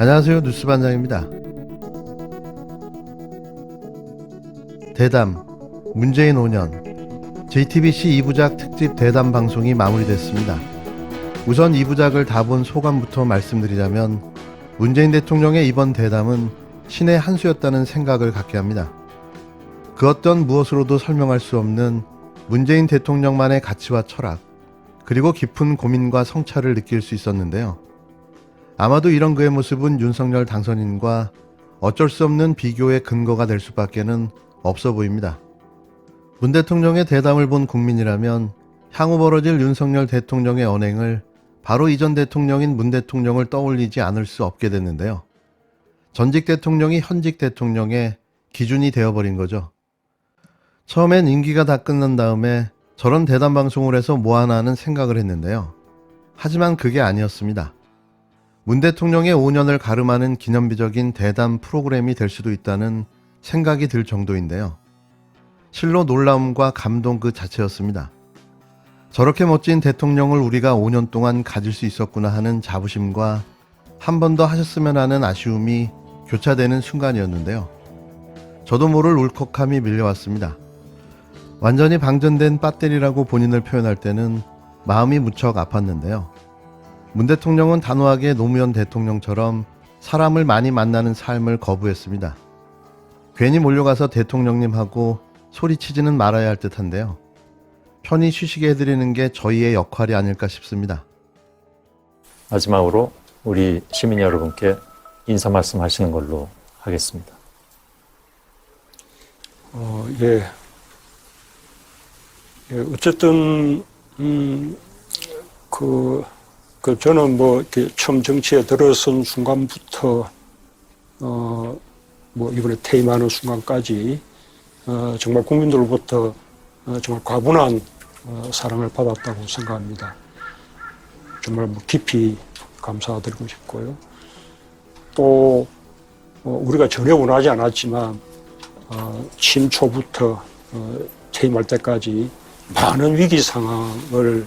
안녕하세요. 뉴스반장입니다. 대담, 문재인 5년, JTBC 2부작 특집 대담 방송이 마무리됐습니다. 우선 2부작을 다 본 소감부터 말씀드리자면 문재인 대통령의 이번 대담은 신의 한 수였다는 생각을 갖게 합니다. 그 어떤 무엇으로도 설명할 수 없는 문재인 대통령만의 가치와 철학, 그리고 깊은 고민과 성찰을 느낄 수 있었는데요. 아마도 이런 그의 모습은 윤석열 당선인과 어쩔 수 없는 비교의 근거가 될 수밖에는 없어 보입니다. 문 대통령의 대담을 본 국민이라면 향후 벌어질 윤석열 대통령의 언행을 바로 이전 대통령인 문 대통령을 떠올리지 않을 수 없게 됐는데요. 전직 대통령이 현직 대통령의 기준이 되어버린 거죠. 처음엔 임기가 다 끝난 다음에 저런 대담 방송을 해서 뭐하나 하는 생각을 했는데요. 하지만 그게 아니었습니다. 문 대통령의 5년을 가름하는 기념비적인 대담 프로그램이 될 수도 있다는 생각이 들 정도인데요. 실로 놀라움과 감동 그 자체였습니다. 저렇게 멋진 대통령을 우리가 5년 동안 가질 수 있었구나 하는 자부심과 한 번 더 하셨으면 하는 아쉬움이 교차되는 순간이었는데요. 저도 모를 울컥함이 밀려왔습니다. 완전히 방전된 배터리라고 본인을 표현할 때는 마음이 무척 아팠는데요. 문 대통령은 단호하게 노무현 대통령처럼 사람을 많이 만나는 삶을 거부했습니다. 괜히 몰려가서 대통령님하고 소리치지는 말아야 할 듯한데요. 편히 쉬시게 해드리는 게 저희의 역할이 아닐까 싶습니다. 마지막으로 우리 시민 여러분께 인사 말씀하시는 걸로 하겠습니다. 어쨌든 저는 이렇게 처음 정치에 들어선 순간부터 이번에 퇴임하는 순간까지 정말 국민들로부터 정말 과분한 사랑을 받았다고 생각합니다. 정말 깊이 감사드리고 싶고요. 또 우리가 전혀 원하지 않았지만 취임 초부터 퇴임할 때까지 많은 위기 상황을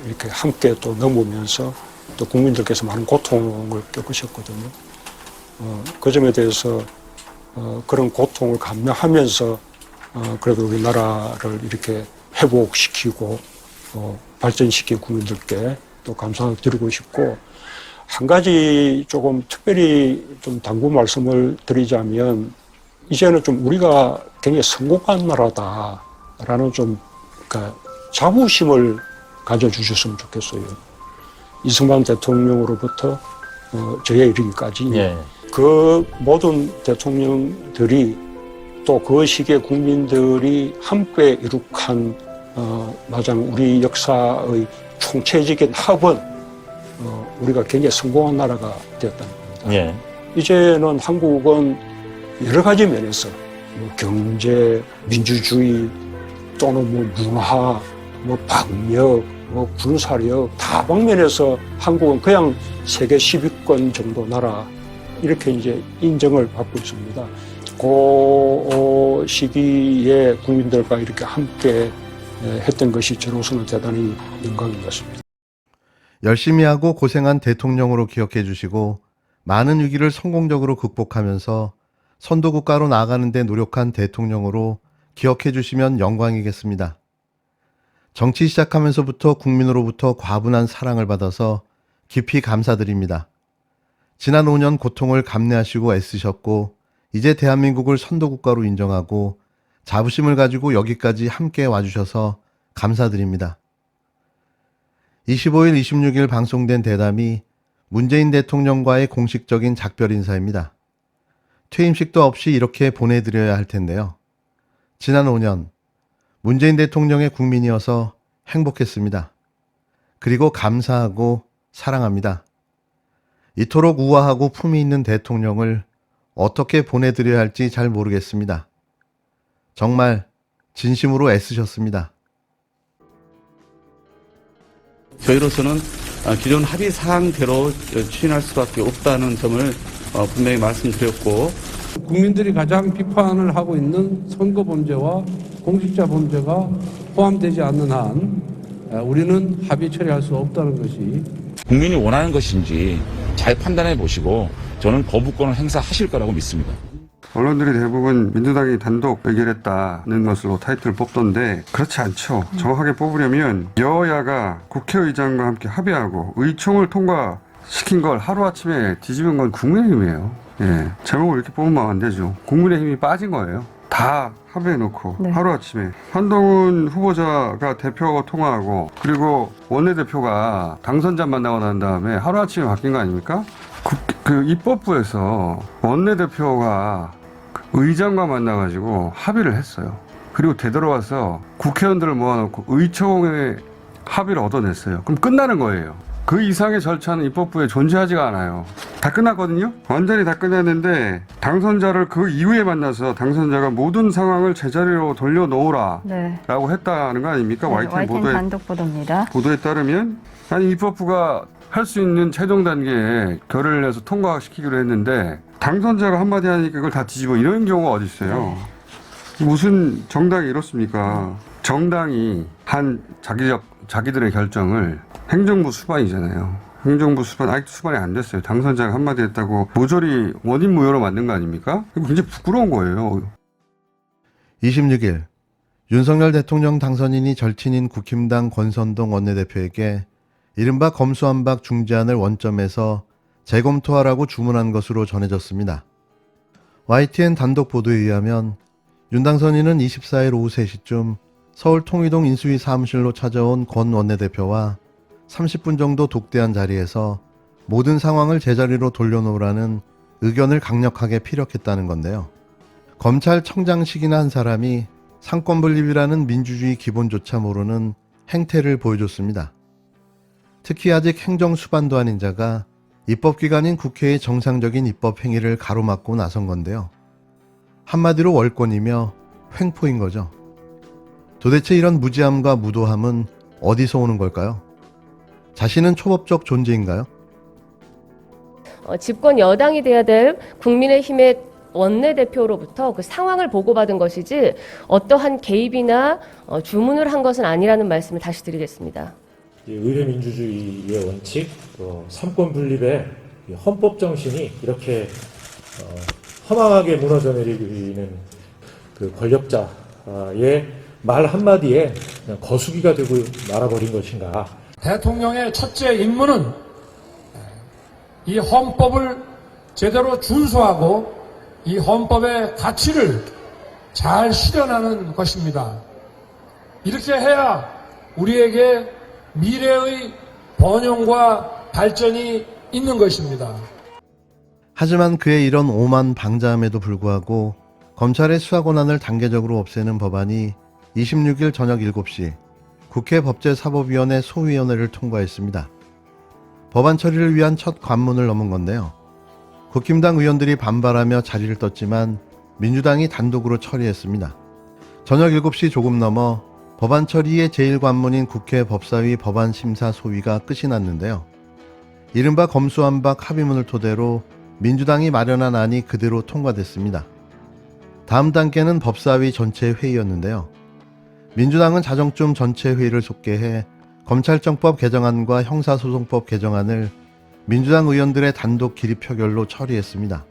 이렇게 함께 또 넘으면서 또 국민들께서 많은 고통을 겪으셨거든요. 그 점에 대해서 그런 고통을 감내하면서 그래도 우리나라를 이렇게 회복시키고 발전시킨 국민들께 또 감사드리고 싶고, 한 가지 조금 특별히 좀 당부 말씀을 드리자면, 이제는 좀 우리가 굉장히 성공한 나라다라는 좀 자부심을 가져주셨으면 좋겠어요. 이승만 대통령으로부터 저에 이르기까지 그 모든 대통령들이 또 그 시기의 국민들이 함께 이룩한 마장 우리 역사의 총체적인 합은 우리가 굉장히 성공한 나라가 되었다는 겁니다. 이제는 한국은 여러 가지 면에서 경제, 민주주의 또는 문화, 방역, 군사력 다방면에서 한국은 그냥 세계 10위권 정도 나라 이렇게 이제 인정을 받고 있습니다. 그 시기에 국민들과 이렇게 함께 했던 것이 저로서는 대단히 영광인 것 같습니다. 열심히 하고 고생한 대통령으로 기억해 주시고 많은 위기를 성공적으로 극복하면서 선도국가로 나아가는 데 노력한 대통령으로 기억해 주시면 영광이겠습니다. 정치 시작하면서부터 국민으로부터 과분한 사랑을 받아서 깊이 감사드립니다. 지난 5년 고통을 감내하시고 애쓰셨고 이제 대한민국을 선도국가로 인정하고 자부심을 가지고 여기까지 함께 와주셔서 감사드립니다. 25일, 26일 방송된 대담이 문재인 대통령과의 공식적인 작별 인사입니다. 퇴임식도 없이 이렇게 보내드려야 할 텐데요. 지난 5년 문재인 대통령의 국민이어서 행복했습니다. 그리고 감사하고 사랑합니다. 이토록 우아하고 품위 있는 대통령을 어떻게 보내드려야 할지 잘 모르겠습니다. 정말 진심으로 애쓰셨습니다. 저희로서는 기존 합의 사항대로 추진할 수밖에 없다는 점을 분명히 말씀드렸고, 국민들이 가장 비판을 하고 있는 선거 범죄와 공직자 범죄가 포함되지 않는 한 우리는 합의 처리할 수 없다는 것이 국민이 원하는 것인지 잘 판단해 보시고 저는 거부권을 행사하실 거라고 믿습니다. 언론들이 대부분 민주당이 단독 의결했다는 것으로 타이틀을 뽑던데 그렇지 않죠. 정확하게 뽑으려면 여야가 국회의장과 함께 합의하고 의총을 통과시킨 걸 하루아침에 뒤집은 건 국민의힘이에요. 예, 제목을 이렇게 뽑으면 안 되죠. 국민의힘이 빠진 거예요. 다 합의해놓고 네. 하루아침에 한동훈 후보자가 대표하고 통화하고 그리고 원내대표가 당선자 만나고 난 다음에 하루아침에 바뀐 거 아닙니까? 그 입법부에서 원내대표가 의장과 만나가지고 합의를 했어요. 그리고 되돌아와서 국회의원들을 모아놓고 의총에 합의를 얻어냈어요. 그럼 끝나는 거예요. 그 이상의 절차는 입법부에 존재하지가 않아요. 다 끝났거든요. 완전히 다 끝났는데 당선자를 그 이후에 만나서 당선자가 모든 상황을 제자리로 돌려놓으라 네. 라고 했다는 거 아닙니까? 네, YTN 단독 보도입니다. 보도에 따르면 아니 입법부가 할 수 있는 최종 단계에 결의를 내서 통과시키기로 했는데 당선자가 한마디 하니까 그걸 다 뒤집어 이런 경우가 어디 있어요. 무슨 정당이 이렇습니까? 정당이 한 자기들의 결정을 행정부 수반이잖아요. 행정부 수반 아직도 수반이 안 됐어요. 당선자가 한마디 했다고 모조리 원인 무효로 만든 거 아닙니까? 이거 굉장히 부끄러운 거예요. 26일 윤석열 대통령 당선인이 절친인 국힘당 권선동 원내대표에게 이른바 검수완박 중재안을 원점에서 재검토하라고 주문한 것으로 전해졌습니다. YTN 단독 보도에 의하면 윤 당선인은 24일 오후 3시쯤 서울 통이동 인수위 사무실로 찾아온 권 원내대표와 30분 정도 독대한 자리에서 모든 상황을 제자리로 돌려놓으라는 의견을 강력하게 피력했다는 건데요. 검찰청장식이나 한 사람이 상권분립이라는 민주주의 기본조차 모르는 행태를 보여줬습니다. 특히 아직 행정수반도 아닌 자가 입법기관인 국회의 정상적인 입법 행위를 가로막고 나선 건데요. 한마디로 월권이며 횡포인 거죠. 도대체 이런 무지함과 무도함은 어디서 오는 걸까요? 자신은 초법적 존재인가요? 집권 여당이 돼야 될 국민의힘의 원내대표로부터 그 상황을 보고받은 것이지 어떠한 개입이나 주문을 한 것은 아니라는 말씀을 다시 드리겠습니다. 의회 민주주의의 원칙, 삼권 분립의 헌법 정신이 이렇게 허망하게 무너져 내리는 그 권력자의 말 한마디에 그냥 거수기가 되고 말아버린 것인가. 대통령의 첫째 임무는 이 헌법을 제대로 준수하고 이 헌법의 가치를 잘 실현하는 것입니다. 이렇게 해야 우리에게 미래의 번영과 발전이 있는 것입니다. 하지만 그의 이런 오만 방자함에도 불구하고 검찰의 수사 권한을 단계적으로 없애는 법안이 26일 저녁 7시 국회 법제사법위원회 소위원회를 통과했습니다. 법안 처리를 위한 첫 관문을 넘은 건데요. 국힘당 의원들이 반발하며 자리를 떴지만 민주당이 단독으로 처리했습니다. 저녁 7시 조금 넘어 법안 처리의 제1관문인 국회 법사위 법안심사 소위가 끝이 났는데요. 이른바 검수완박 합의문을 토대로 민주당이 마련한 안이 그대로 통과됐습니다. 다음 단계는 법사위 전체 회의였는데요. 민주당은 자정쯤 전체 회의를 속개해 검찰청법 개정안과 형사소송법 개정안을 민주당 의원들의 단독 기립 표결로 처리했습니다.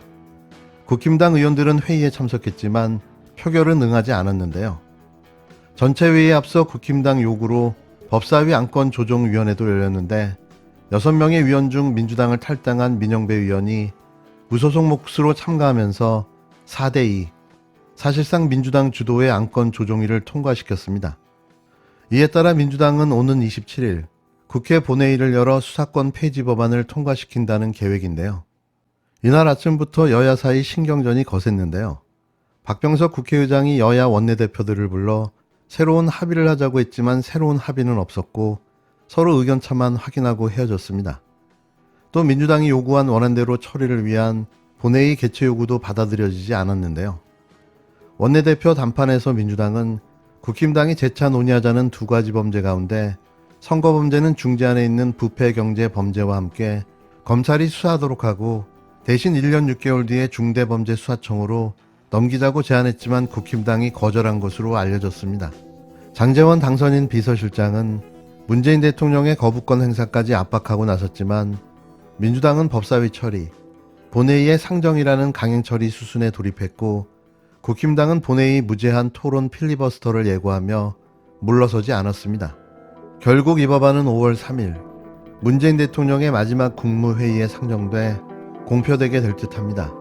국힘당 의원들은 회의에 참석했지만 표결은 응하지 않았는데요. 전체 회의에 앞서 국힘당 요구로 법사위 안건조정위원회도 열렸는데 6명의 위원 중 민주당을 탈당한 민영배 의원이 무소속 몫으로 참가하면서 4대2, 사실상 민주당 주도의 안건조정위를 통과시켰습니다. 이에 따라 민주당은 오는 27일 국회 본회의를 열어 수사권 폐지 법안을 통과시킨다는 계획인데요. 이날 아침부터 여야 사이 신경전이 거셌는데요. 박병석 국회의장이 여야 원내대표들을 불러 새로운 합의를 하자고 했지만 새로운 합의는 없었고 서로 의견차만 확인하고 헤어졌습니다. 또 민주당이 요구한 원안대로 처리를 위한 본회의 개최 요구도 받아들여지지 않았는데요. 원내대표 단판에서 민주당은 국힘당이 재차 논의하자는 두 가지 범죄 가운데 선거범죄는 중재안에 있는 부패경제범죄와 함께 검찰이 수사하도록 하고 대신 1년 6개월 뒤에 중대범죄수사청으로 넘기자고 제안했지만 국힘당이 거절한 것으로 알려졌습니다. 장제원 당선인 비서실장은 문재인 대통령의 거부권 행사까지 압박하고 나섰지만 민주당은 법사위 처리, 본회의의 상정이라는 강행 처리 수순에 돌입했고 국힘당은 본회의 무제한 토론 필리버스터를 예고하며 물러서지 않았습니다. 결국 이 법안은 5월 3일 문재인 대통령의 마지막 국무회의에 상정돼 공표되게 될 듯합니다.